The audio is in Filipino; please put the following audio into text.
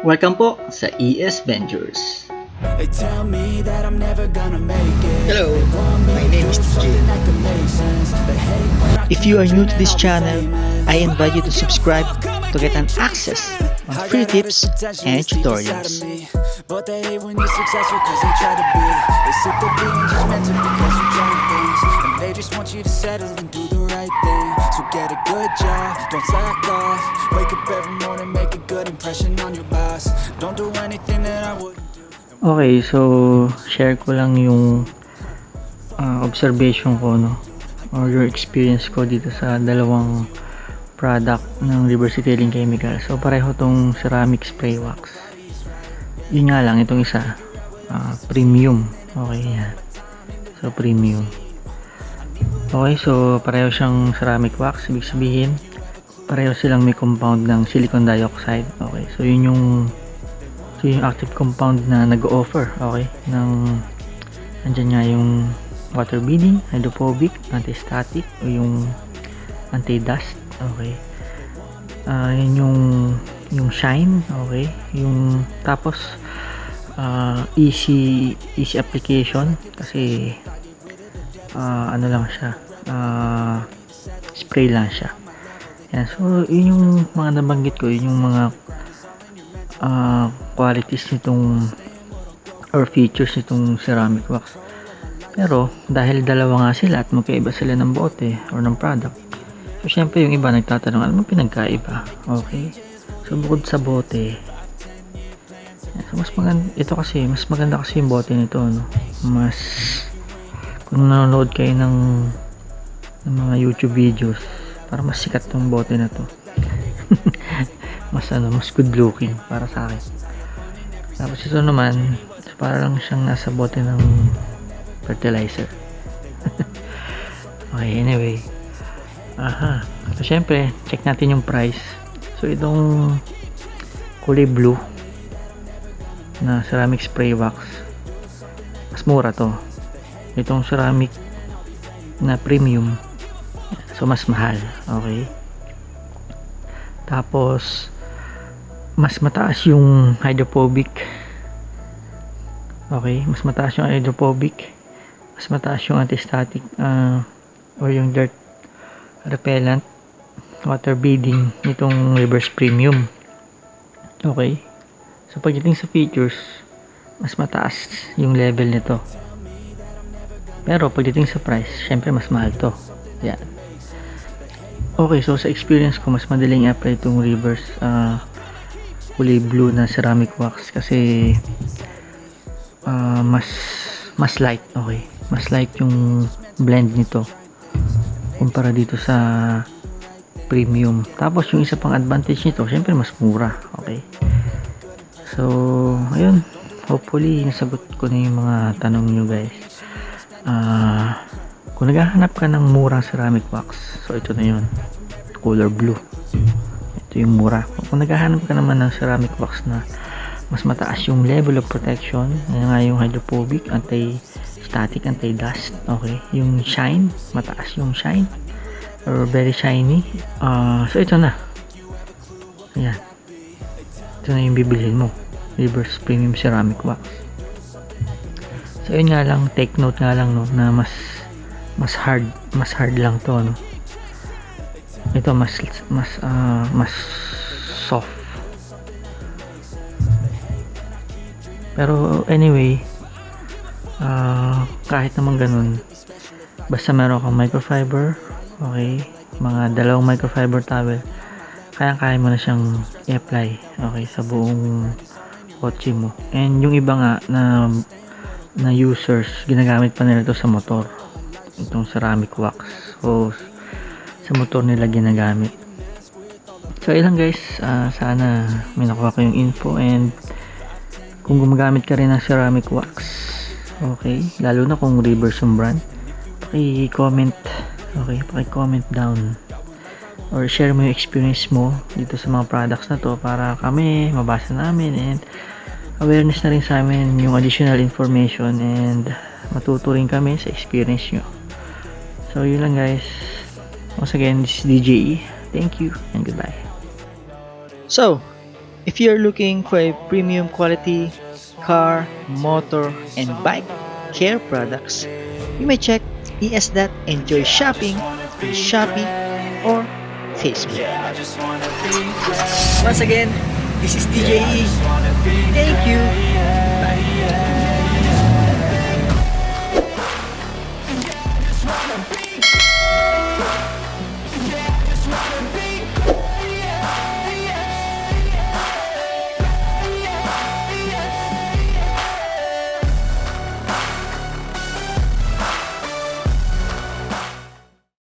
Welcome po sa ES Ventures. They tell me that I'm never gonna make it. Hello, my name is TJ. If you are new to this channel, I invite you to subscribe to get an access on free tips and tutorials. But they hate when you're successful cause they try to be. They sit there being judgmental because you're trying things. And they just want you to settle and do the right thing. So get a good job, don't slack off. Wake up every morning, make a good impression on your boss. Don't do anything that I wouldn't do. Okay, so share ko lang yung observation ko, no, or your experience ko dito sa dalawang product ng River City Tailing Chemical. So pareho tong ceramic spray wax. Yun nga lang, itong isa premium. Okay, yan. So premium. Okay, so pareho siyang ceramic wax. Ibig sabihin, pareho silang may compound ng silicon dioxide. Okay, so yun yung active compound na nag-offer, okay, andyan nga yung water beading, hydrophobic, anti-static, o yung anti-dust, okay. Yun yung shine, okay, yung tapos easy application kasi ano lang siya, spray lang siya. Yan, so yun yung mga nabanggit ko, yun yung mga qualities nitong or features nitong ceramic wax. Pero dahil dalawa nga sila at magkaiba sila ng bote or ng product, so syempre yung iba nagtatanong, ano mo pinagkaiba? Okay, so bukod sa bote, so mas maganda kasi yung bote nito, no? Mas kung nanonood kayo ng mga YouTube videos, para mas sikat tong bote na to. mas good looking para sa akin. Tapos ito naman, para lang siyang nasa bote ng fertilizer. Okay, anyway. So syempre, check natin yung price. So itong kulay blue na ceramic spray wax, mas mura to. Itong ceramic na premium, so mas mahal. Okay. Tapos mas mataas yung hydrophobic. Okay, mas mataas yung hydrophobic, mas mataas yung anti-static or yung dirt repellent, water beading nitong reverse premium. Okay, so pagdating sa features, mas mataas yung level nito, pero pagdating sa price, syempre mas mahal to. Yan. Okay, so sa experience ko, mas madaling apply itong reverse kulay blue na ceramic wax kasi mas light. Okay, mas light yung blend nito kumpara dito sa premium. Tapos yung isa pang advantage nito, syempre mas mura. Okay, so ayun, hopefully nasagot ko na yung mga tanong nyo, guys. Kung naghahanap ka ng murang ceramic wax, so ito na yun, color blue. Ito yung mura. Kung naghahanap ka naman ng ceramic wax na mas mataas yung level of protection, nga yung hydrophobic, anti-static, anti-dust, okay, yung shine, mataas yung shine or very shiny, so ito na. Ayan, ito na yung bibilhin mo, reverse premium ceramic wax. So yun nga lang, take note nga lang, no, na mas hard lang to, no. Ito mas soft. Pero anyway, kahit naman ganun, basta meron kang microfiber, okay, mga dalawang microfiber towel, kaya mo na siyang i-apply, okay, sa buong kotse mo. And yung iba nga na users, ginagamit pa nila ito sa motor, itong ceramic wax. So sa motor nila ginagamit. So ilang guys, sana may nakuha kayong info. And kung gumagamit ka rin ng ceramic wax, okay, lalo na kung reverse yung brand, paki-comment, okay, paki-comment down or share mo yung experience mo dito sa mga products na to para kami mabasa namin and awareness na rin sa amin yung additional information and matuto rin kami sa experience nyo. So yun lang guys. Once again, this is DJE. Thank you and goodbye. So, If you're looking for a premium quality car, motor, and bike care products, you may check ES.Enjoy Shopping on Shopee or Facebook. Once again, this is DJE. Thank you.